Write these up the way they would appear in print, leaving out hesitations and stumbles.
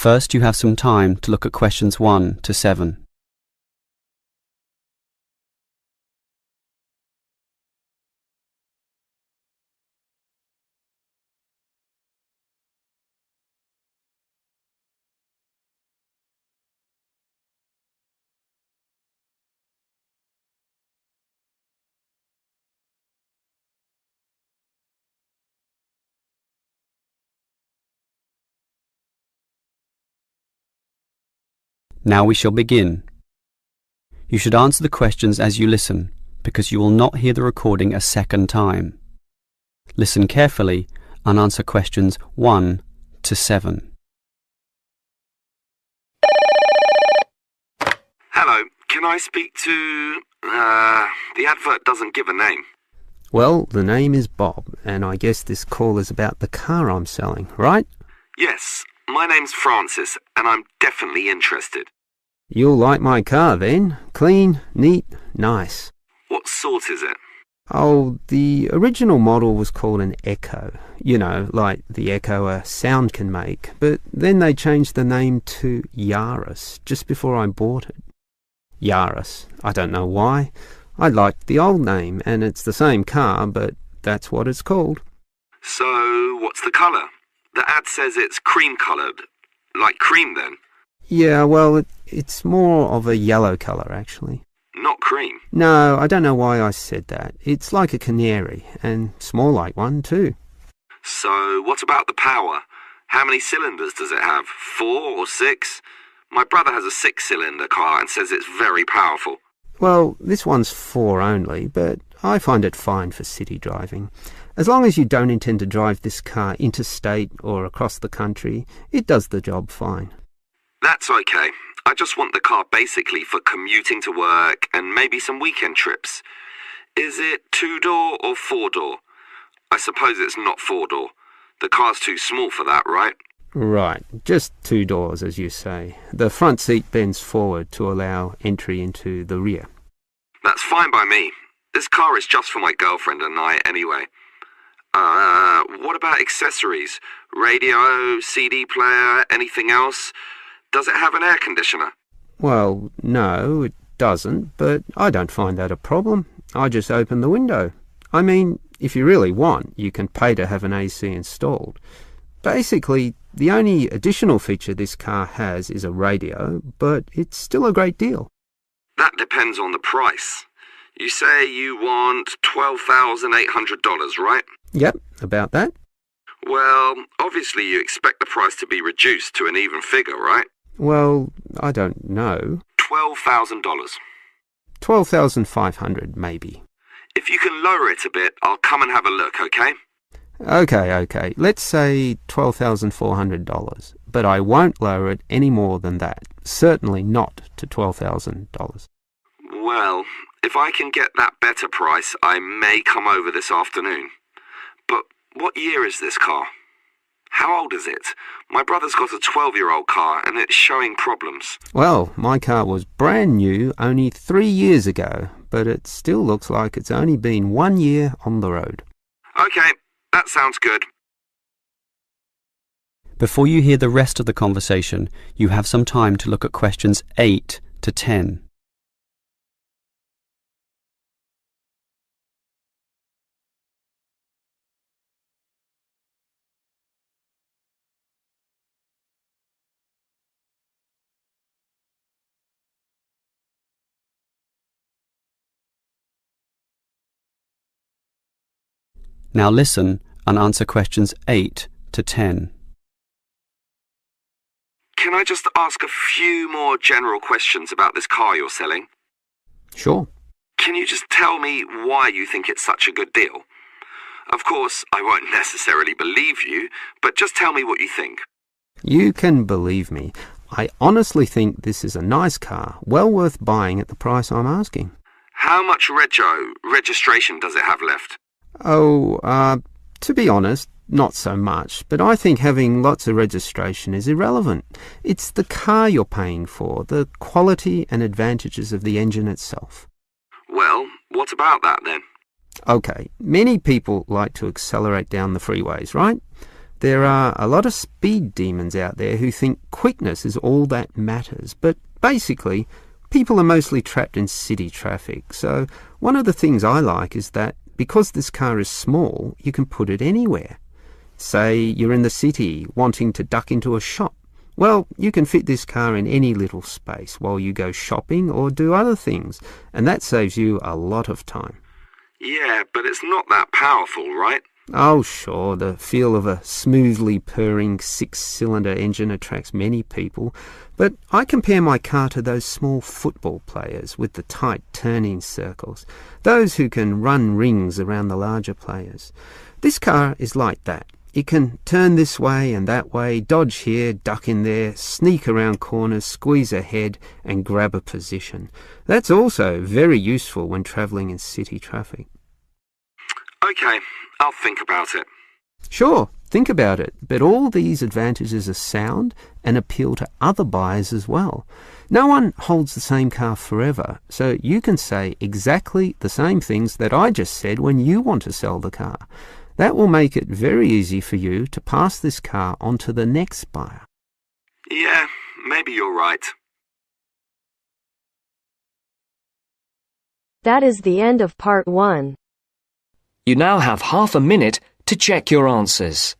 First, you have some time to look at questions 1 to 7. Now we shall begin. You should answer the questions as you listen, because you will not hear the recording a second time. Listen carefully and answer questions 1 to 7. Hello, can I speak to... the advert doesn't give a name. Well, the name is Bob, and I guess this call is about the car I'm selling, right? Yes, my name's Francis, and I'm definitely interested. You'll like my car then. Clean, neat, nice. What sort is it? Oh, the original model was called an Echo. You know, like the echo a sound can make. But then they changed the name to Yaris just before I bought it. Yaris. I don't know why. I liked the old name, and it's the same car, but that's what it's called. So, what's the colour? The ad says it's cream-coloured. Like cream, then? Yeah, well, it's more of a yellow colour, actually. Not cream? No, I don't know why I said that. It's like a canary, and small like one, too. So, what about the power? How many cylinders does it have? 4 or 6? My brother has a 6-cylinder car and says it's very powerful. Well, this one's 4 only, but I find it fine for city driving. As long as you don't intend to drive this car interstate or across the country, it does the job fine. That's okay. I just want the car basically for commuting to work and maybe some weekend trips. Is it 2-door or 4-door? I suppose it's not 4-door. The car's too small for that, right? Right, just 2 doors, as you say. The front seat bends forward to allow entry into the rear. That's fine by me. This car is just for my girlfriend and I anyway. What about accessories? Radio, CD player, anything else? Does it have an air conditioner? Well, no, it doesn't, but I don't find that a problem. I just open the window. I mean, if you really want, you can pay to have an AC installed. Basically, the only additional feature this car has is a radio, but it's still a great deal. That depends on the price. You say you want $12,800, right? Yep, about that. Well, obviously you expect the price to be reduced to an even figure, right? Well, I don't know. $12,000. $12,500, maybe. If you can lower it a bit, I'll come and have a look, okay? Okay. Let's say $12,400, but I won't lower it any more than that. Certainly not to $12,000. Well, if I can get that better price, I may come over this afternoon. But what year is this car? How old is it? My brother's got a 12-year-old car and it's showing problems. Well, my car was brand new only 3 years ago, but it still looks like it's only been 1 year on the road. Okay, that sounds good. Before you hear the rest of the conversation, you have some time to look at questions 8 to 10. Now listen and answer questions 8 to 10. Can I just ask a few more general questions about this car you're selling? Sure. Can you just tell me why you think it's such a good deal? Of course, I won't necessarily believe you, but just tell me what you think. You can believe me. I honestly think this is a nice car, well worth buying at the price I'm asking. How much registration does it have left? To be honest, not so much, but I think having lots of registration is irrelevant. It's the car you're paying for, the quality and advantages of the engine itself. Well, what about that then? Okay, many people like to accelerate down the freeways, right? There are a lot of speed demons out there who think quickness is all that matters, but basically, people are mostly trapped in city traffic. So one of the things I like is that because this car is small, you can put it anywhere. Say you're in the city wanting to duck into a shop. Well, you can fit this car in any little space while you go shopping or do other things, and that saves you a lot of time. Yeah, but it's not that powerful, right? Oh, sure, the feel of a smoothly purring six-cylinder engine attracts many people, but I compare my car to those small football players with the tight turning circles, those who can run rings around the larger players. This car is like that. It can turn this way and that way, dodge here, duck in there, sneak around corners, squeeze ahead and grab a position. That's also very useful when travelling in city traffic. Okay, I'll think about it. Sure, think about it, but all these advantages are sound and appeal to other buyers as well. No one holds the same car forever, so you can say exactly the same things that I just said when you want to sell the car. That will make it very easy for you to pass this car on to the next buyer. Yeah, maybe you're right. That is the end of part 1. You now have half a minute to check your answers.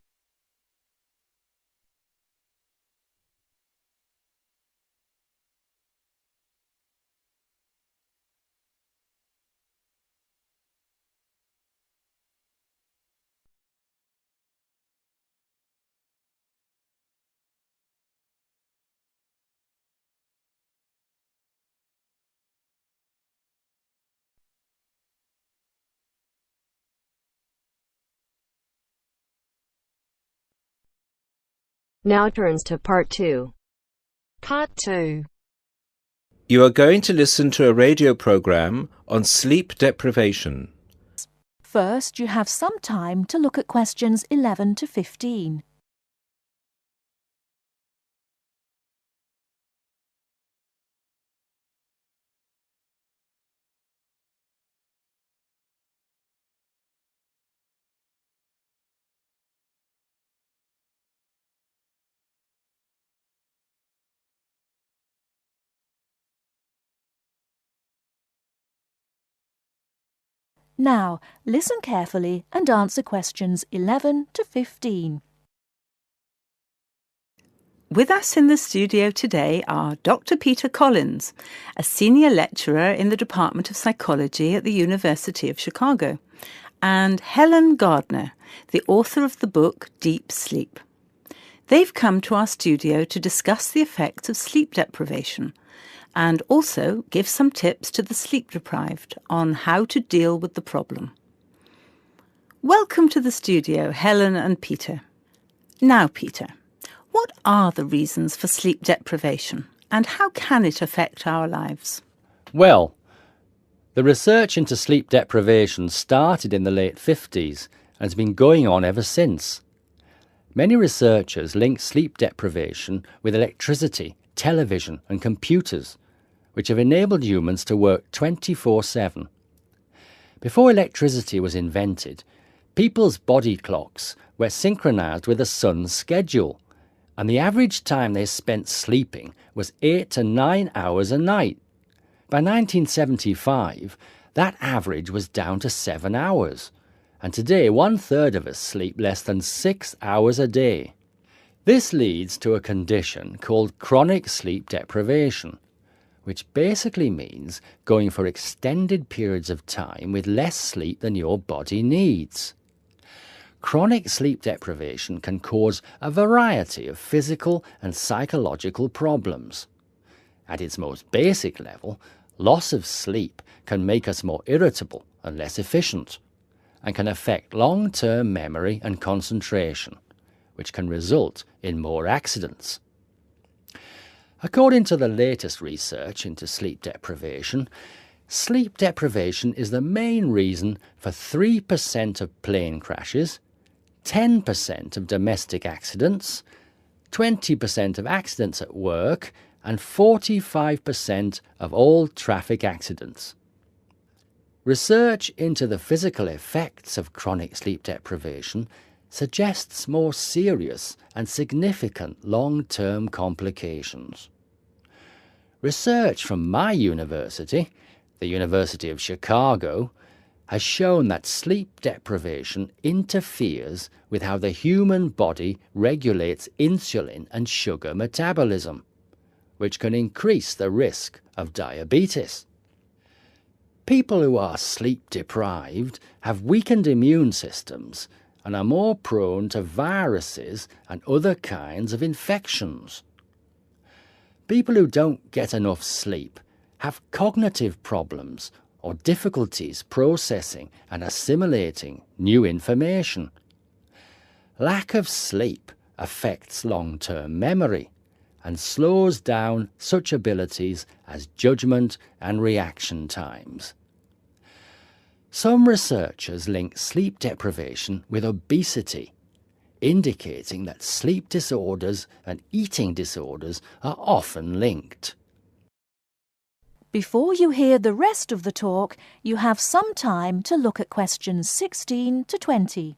Now turns to part 2. Part 2. You are going to listen to a radio program on sleep deprivation. First, you have some time to look at questions 11 to 15. Now, listen carefully and answer questions 11 to 15. With us in the studio today are Dr. Peter Collins, a senior lecturer in the Department of Psychology at the University of Chicago, and Helen Gardner, the author of the book Deep Sleep. They've come to our studio to discuss the effects of sleep deprivation and also give some tips to the sleep-deprived on how to deal with the problem. Welcome to the studio, Helen and Peter. Now, Peter, what are the reasons for sleep deprivation and how can it affect our lives? Well, the research into sleep deprivation started in the late 50s and has been going on ever since. Many researchers link sleep deprivation with electricity, television and computers, which have enabled humans to work 24/7. Before electricity was invented, people's body clocks were synchronized with the sun's schedule, and the average time they spent sleeping was 8 to 9 hours a night. By 1975, that average was down to 7 hours, and today 1/3 of us sleep less than 6 hours a day. This leads to a condition called chronic sleep deprivation, which basically means going for extended periods of time with less sleep than your body needs. Chronic sleep deprivation can cause a variety of physical and psychological problems. At its most basic level, loss of sleep can make us more irritable and less efficient, and can affect long-term memory and concentration, which can result in more accidents. According to the latest research into sleep deprivation is the main reason for 3% of plane crashes, 10% of domestic accidents, 20% of accidents at work, and 45% of all traffic accidents. Research into the physical effects of chronic sleep deprivation suggests more serious and significant long-term complications. Research from my university, the University of Chicago, has shown that sleep deprivation interferes with how the human body regulates insulin and sugar metabolism, which can increase the risk of diabetes. People who are sleep deprived have weakened immune systems and are more prone to viruses and other kinds of infections. People who don't get enough sleep have cognitive problems or difficulties processing and assimilating new information. Lack of sleep affects long-term memory and slows down such abilities as judgment and reaction times. Some researchers link sleep deprivation with obesity, indicating that sleep disorders and eating disorders are often linked. Before you hear the rest of the talk, you have some time to look at questions 16 to 20.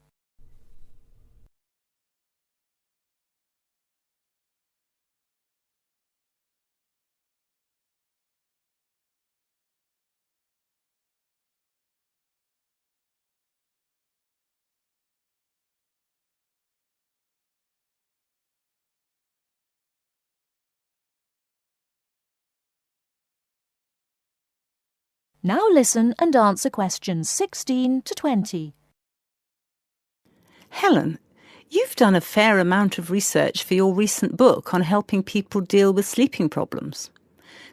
Now listen and answer questions 16 to 20. Helen, you've done a fair amount of research for your recent book on helping people deal with sleeping problems.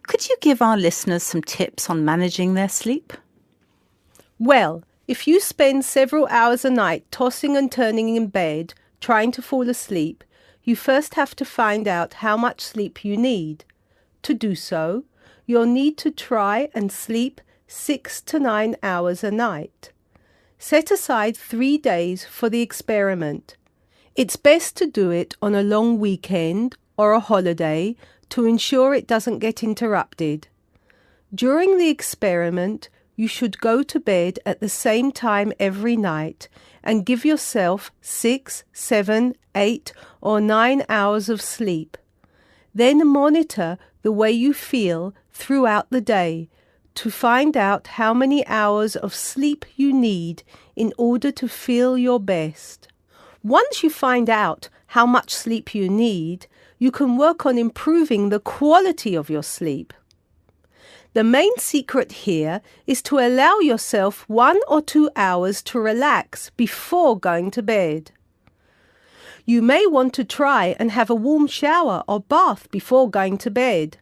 Could you give our listeners some tips on managing their sleep? Well, if you spend several hours a night tossing and turning in bed, trying to fall asleep, you first have to find out how much sleep you need. To do so, you'll need to try and sleep 6 to 9 hours a night. Set aside 3 days for the experiment. It's best to do it on a long weekend or a holiday to ensure it doesn't get interrupted. During the experiment, you should go to bed at the same time every night and give yourself 6, 7, 8 or 9 hours of sleep. Then monitor the way you feel throughout the day to find out how many hours of sleep you need in order to feel your best. Once you find out how much sleep you need, you can work on improving the quality of your sleep. The main secret here is to allow yourself 1 or 2 hours to relax before going to bed. You may want to try and have a warm shower or bath before going to bed.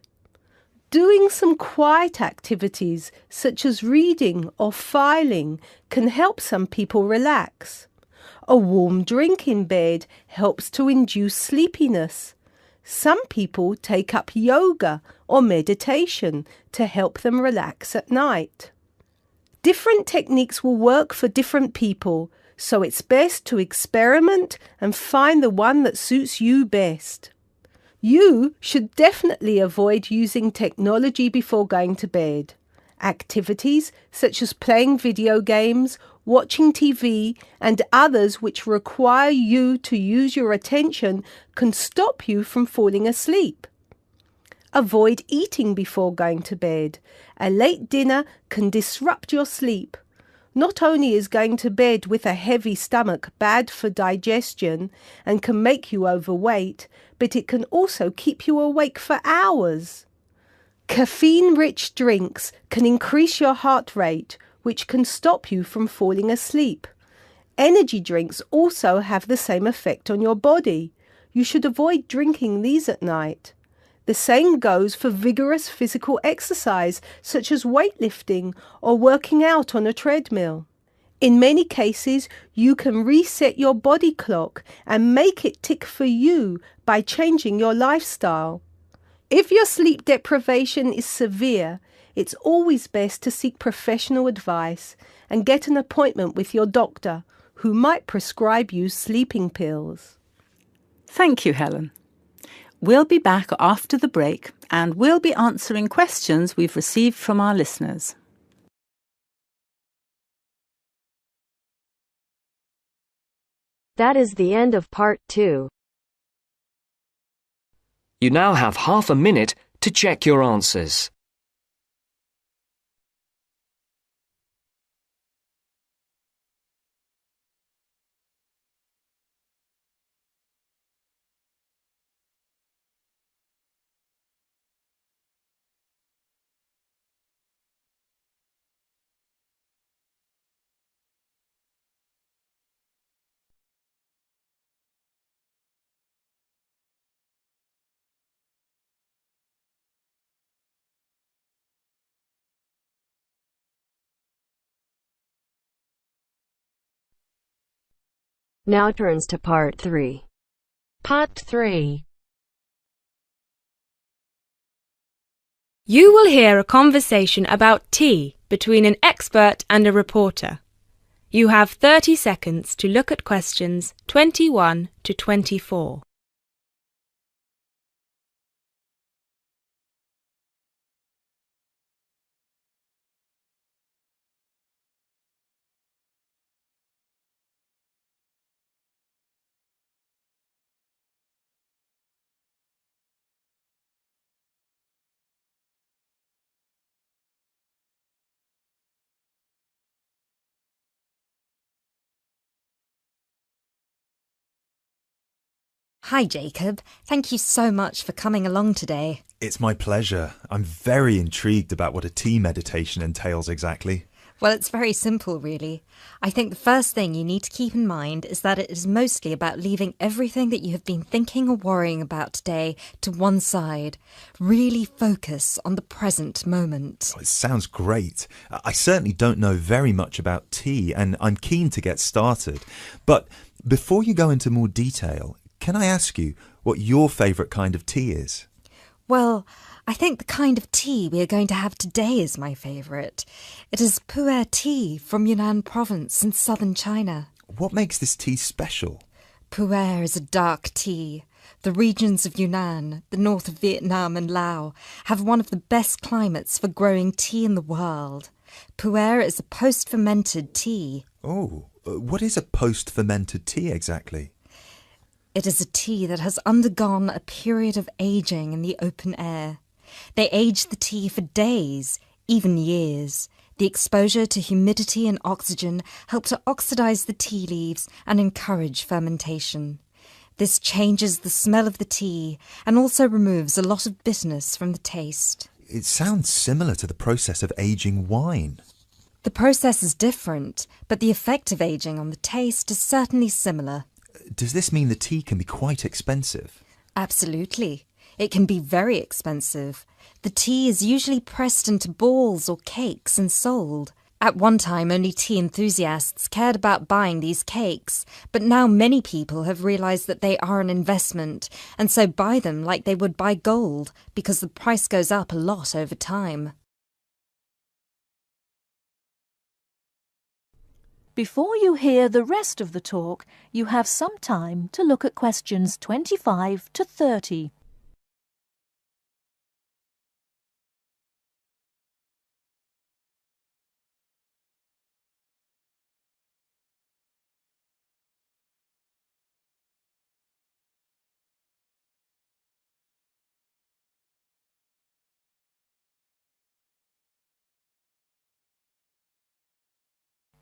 Doing some quiet activities such as reading or filing can help some people relax. A warm drink in bed helps to induce sleepiness. Some people take up yoga or meditation to help them relax at night. Different techniques will work for different people, so it's best to experiment and find the one that suits you best. You should definitely avoid using technology before going to bed. Activities such as playing video games, watching TV, and others which require you to use your attention can stop you from falling asleep. Avoid eating before going to bed. A late dinner can disrupt your sleep. Not only is going to bed with a heavy stomach bad for digestion and can make you overweight, but it can also keep you awake for hours. Caffeine-rich drinks can increase your heart rate, which can stop you from falling asleep. Energy drinks also have the same effect on your body. You should avoid drinking these at night. The same goes for vigorous physical exercise, such as weightlifting or working out on a treadmill. In many cases, you can reset your body clock and make it tick for you by changing your lifestyle. If your sleep deprivation is severe, it's always best to seek professional advice and get an appointment with your doctor, who might prescribe you sleeping pills. Thank you, Helen. We'll be back after the break and we'll be answering questions we've received from our listeners. That is the end of part 2. You now have half a minute to check your answers. Now turns to part 3. Part 3. You will hear a conversation about tea between an expert and a reporter. You have 30 seconds to look at questions 21 to 24. Hi, Jacob. Thank you so much for coming along today. It's my pleasure. I'm very intrigued about what a tea meditation entails exactly. Well, it's very simple, really. I think the first thing you need to keep in mind is that it is mostly about leaving everything that you have been thinking or worrying about today to one side. Really focus on the present moment. Oh, it sounds great. I certainly don't know very much about tea, and I'm keen to get started. But before you go into more detail, can I ask you what your favourite kind of tea is? Well, I think the kind of tea we are going to have today is my favourite. It is pu'er tea from Yunnan province in southern China. What makes this tea special? Pu'er is a dark tea. The regions of Yunnan, the north of Vietnam and Laos, have one of the best climates for growing tea in the world. Pu'er is a post-fermented tea. Oh, what is a post-fermented tea exactly? It is a tea that has undergone a period of aging in the open air. They age the tea for days, even years. The exposure to humidity and oxygen help to oxidize the tea leaves and encourage fermentation. This changes the smell of the tea and also removes a lot of bitterness from the taste. It sounds similar to the process of aging wine. The process is different, but the effect of aging on the taste is certainly similar. Does this mean the tea can be quite expensive? Absolutely. It can be very expensive. The tea is usually pressed into balls or cakes and sold. At one time, only tea enthusiasts cared about buying these cakes, but now many people have realised that they are an investment, and so buy them like they would buy gold, because the price goes up a lot over time. Before you hear the rest of the talk, you have some time to look at questions 25 to 30.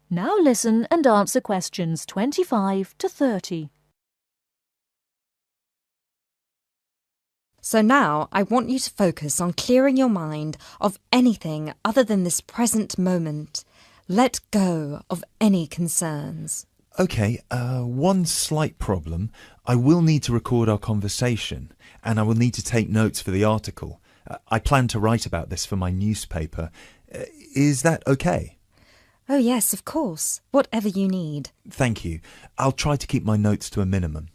Now listen and answer questions 25 to 30. So now I want you to focus on clearing your mind of anything other than this present moment. Let go of any concerns. OK, one slight problem. I will need to record our conversation, and I will need to take notes for the article. I plan to write about this for my newspaper. Is that OK? Oh yes, of course. Whatever you need. Thank you. I'll try to keep my notes to a minimum.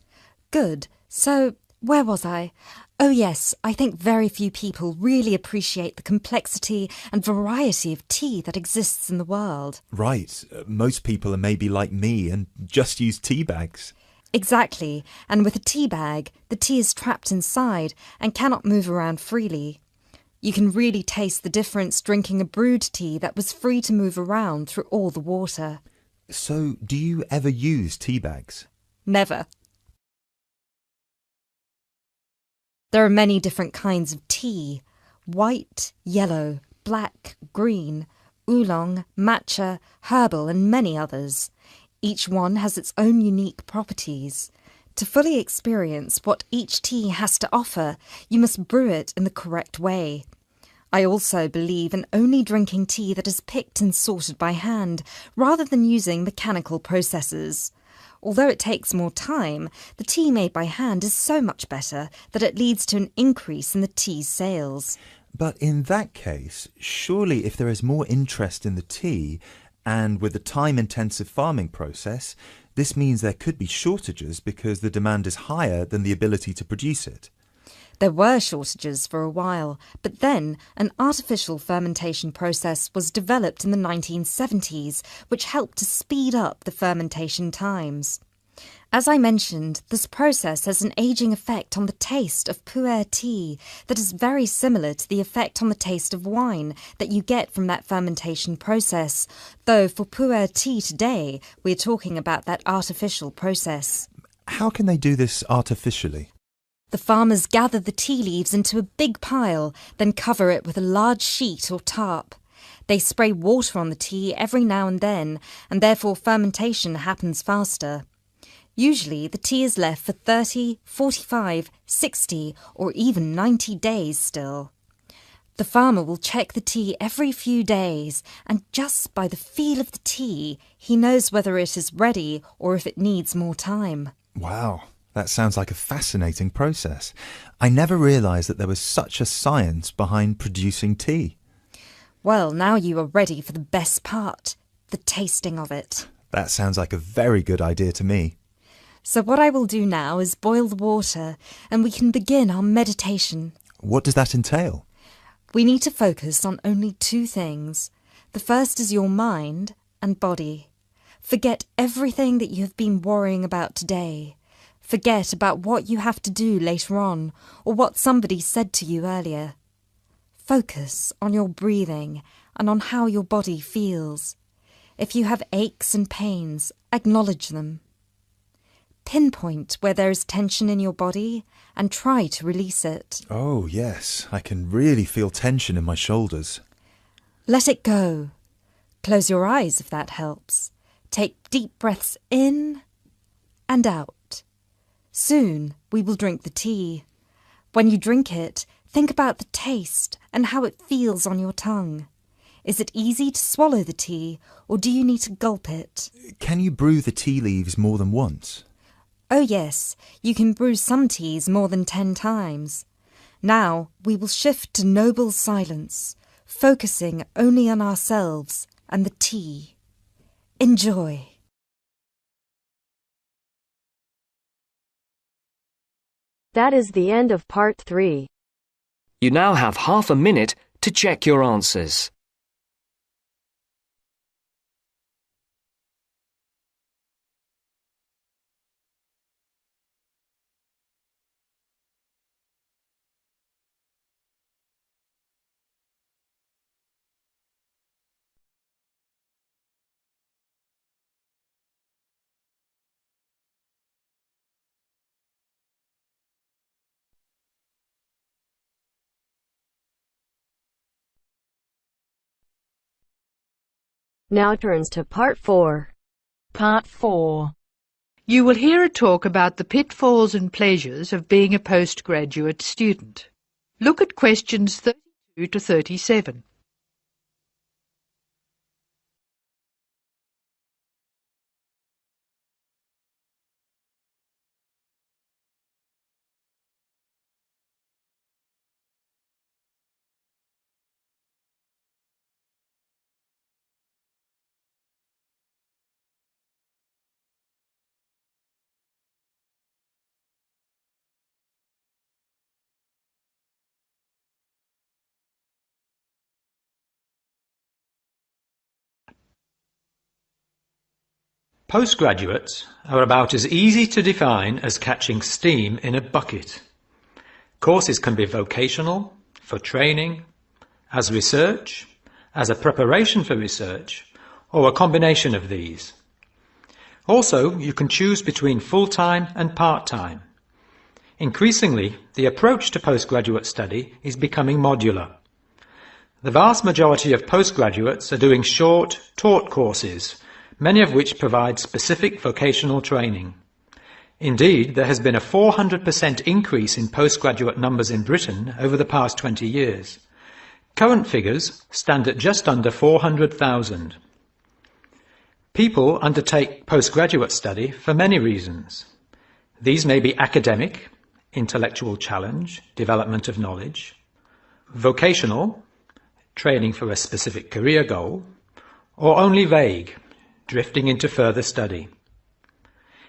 Good. So, where was I? Oh yes, I think very few people really appreciate the complexity and variety of tea that exists in the world. Right. Most people are maybe like me and just use tea bags. Exactly. And with a tea bag, the tea is trapped inside and cannot move around freely. You can really taste the difference drinking a brewed tea that was free to move around through all the water. So, do you ever use tea bags? Never. There are many different kinds of tea: white, yellow, black, green, oolong, matcha, herbal, and many others. Each one has its own unique properties. To fully experience what each tea has to offer, you must brew it in the correct way. I also believe in only drinking tea that is picked and sorted by hand, rather than using mechanical processes. Although it takes more time, the tea made by hand is so much better that it leads to an increase in the tea's sales. But in that case, surely if there is more interest in the tea, and with the time-intensive farming process, this means there could be shortages because the demand is higher than the ability to produce it. There were shortages for a while, but then an artificial fermentation process was developed in the 1970s, which helped to speed up the fermentation times. As I mentioned, this process has an aging effect on the taste of pu'er tea that is very similar to the effect on the taste of wine that you get from that fermentation process, though for pu'er tea today, we're talking about that artificial process. How can they do this artificially? The farmers gather the tea leaves into a big pile, then cover it with a large sheet or tarp. They spray water on the tea every now and then, and therefore fermentation happens faster. Usually, the tea is left for 30, 45, 60, or even 90 days still. The farmer will check the tea every few days, and just by the feel of the tea, he knows whether it is ready or if it needs more time. Wow, that sounds like a fascinating process. I never realised that there was such a science behind producing tea. Well, now you are ready for the best part, the tasting of it. That sounds like a very good idea to me. So what I will do now is boil the water, and we can begin our meditation. What does that entail? We need to focus on only two things. The first is your mind and body. Forget everything that you have been worrying about today. Forget about what you have to do later on, or what somebody said to you earlier. Focus on your breathing and on how your body feels. If you have aches and pains, acknowledge them. Pinpoint where there is tension in your body and try to release it. Oh, yes, I can really feel tension in my shoulders. Let it go. Close your eyes if that helps. Take deep breaths in and out. Soon we will drink the tea. When you drink it, think about the taste and how it feels on your tongue. Is it easy to swallow the tea, or do you need to gulp it? Can you brew the tea leaves more than once? Oh yes, you can brew some teas more than 10 times. Now we will shift to noble silence, focusing only on ourselves and the tea. Enjoy. That is the end of part 3. You now have half a minute to check your answers. Now turns to part 4. Part 4. You will hear a talk about the pitfalls and pleasures of being a postgraduate student. Look at questions 32 to 37. Postgraduates are about as easy to define as catching steam in a bucket. Courses can be vocational, for training, as research, as a preparation for research, or a combination of these. Also, you can choose between full-time and part-time. Increasingly, the approach to postgraduate study is becoming modular. The vast majority of postgraduates are doing short, taught courses, many of which provide specific vocational training. Indeed, there has been a 400% increase in postgraduate numbers in Britain over the past 20 years. Current figures stand at just under 400,000. People undertake postgraduate study for many reasons. These may be academic, intellectual challenge, development of knowledge, vocational, training for a specific career goal, or only vague, drifting into further study.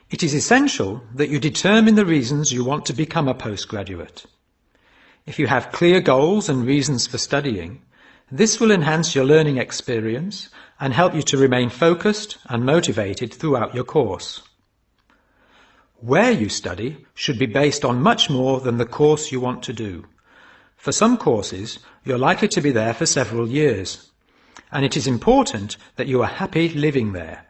It is essential that you determine the reasons you want to become a postgraduate. If you have clear goals and reasons for studying, this will enhance your learning experience and help you to remain focused and motivated throughout your course. Where you study should be based on much more than the course you want to do. For some courses, you're likely to be there for several years, and it is important that you are happy living there.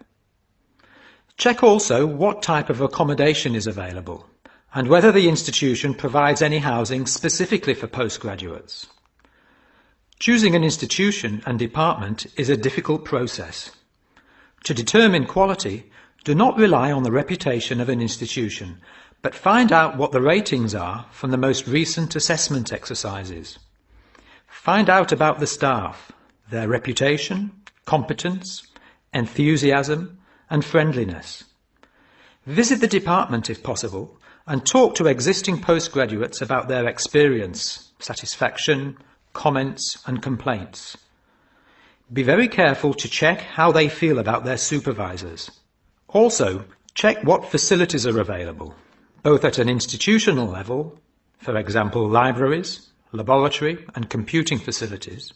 Check also what type of accommodation is available, and whether the institution provides any housing specifically for postgraduates. Choosing an institution and department is a difficult process. To determine quality, do not rely on the reputation of an institution, but find out what the ratings are from the most recent assessment exercises. Find out about the staff, their reputation, competence, enthusiasm, and friendliness. Visit the department if possible, and talk to existing postgraduates about their experience, satisfaction, comments, and complaints. Be very careful to check how they feel about their supervisors. Also, check what facilities are available, both at an institutional level, for example libraries, laboratory and computing facilities,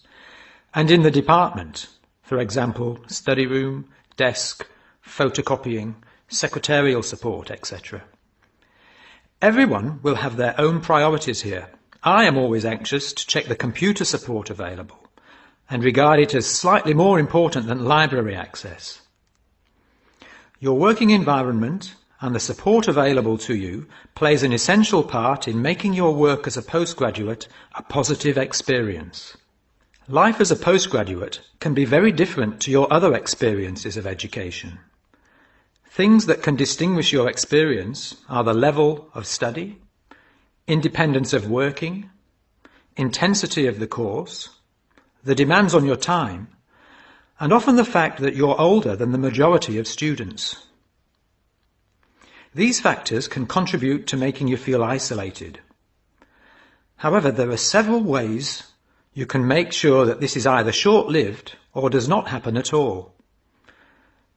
and in the department, for example study room, desk, photocopying, secretarial support, etc. Everyone will have their own priorities here. I am always anxious to check the computer support available and regard it as slightly more important than library access. Your working environment and the support available to you plays an essential part in making your work as a postgraduate a positive experience. Life as a postgraduate can be very different to your other experiences of education. Things that can distinguish your experience are the level of study, independence of working, intensity of the course, the demands on your time, and often the fact that you're older than the majority of students. These factors can contribute to making you feel isolated. However, there are several ways you can make sure that this is either short-lived or does not happen at all.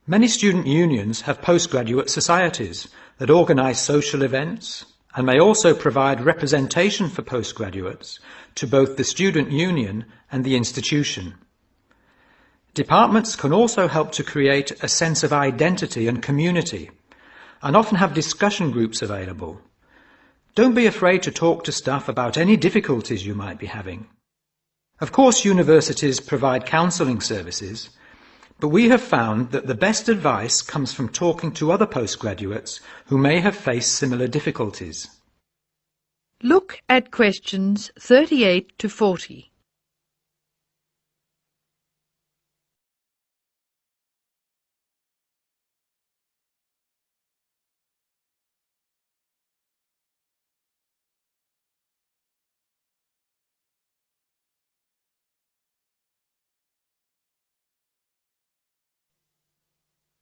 Many student unions have postgraduate societies that organise social events and may also provide representation for postgraduates to both the student union and the institution. Departments can also help to create a sense of identity and community, and often have discussion groups available. Don't be afraid to talk to staff about any difficulties you might be having. Of course, universities provide counselling services, but we have found that the best advice comes from talking to other postgraduates who may have faced similar difficulties. Look at questions 38 to 40.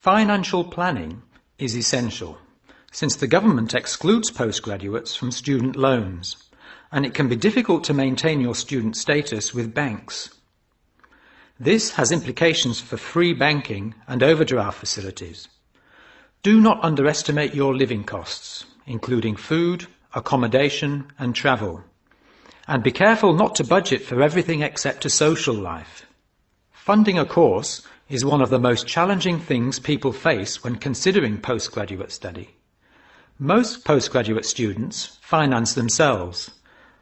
Financial planning is essential, since the government excludes postgraduates from student loans, and it can be difficult to maintain your student status with banks. This has implications for free banking and overdraft facilities. Do not underestimate your living costs, including food, accommodation and travel. And be careful not to budget for everything except a social life. Funding a course is one of the most challenging things people face when considering postgraduate study. Most postgraduate students finance themselves.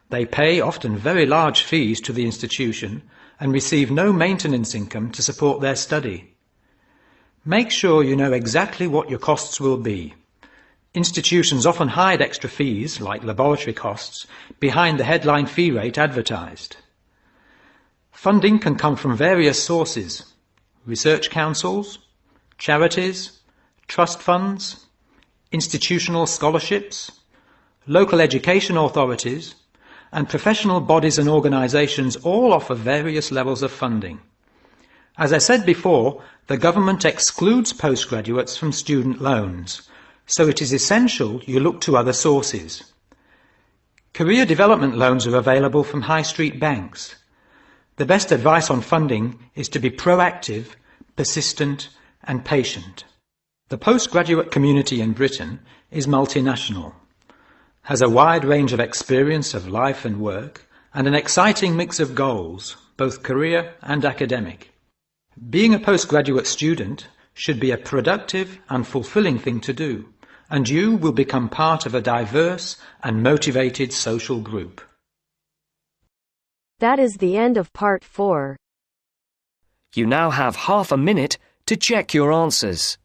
They pay often very large fees to the institution and receive no maintenance income to support their study. Make sure you know exactly what your costs will be. Institutions often hide extra fees, like laboratory costs, behind the headline fee rate advertised. Funding can come from various sources: research councils, charities, trust funds, institutional scholarships, local education authorities, and professional bodies and organisations all offer various levels of funding. As I said before, the government excludes postgraduates from student loans, so it is essential you look to other sources. Career development loans are available from high street banks. The best advice on funding is to be proactive, persistent and patient. The postgraduate community in Britain is multinational, has a wide range of experience of life and work, and an exciting mix of goals, both career and academic. Being a postgraduate student should be a productive and fulfilling thing to do, and you will become part of a diverse and motivated social group. That is the end of part 4. You now have half a minute to check your answers.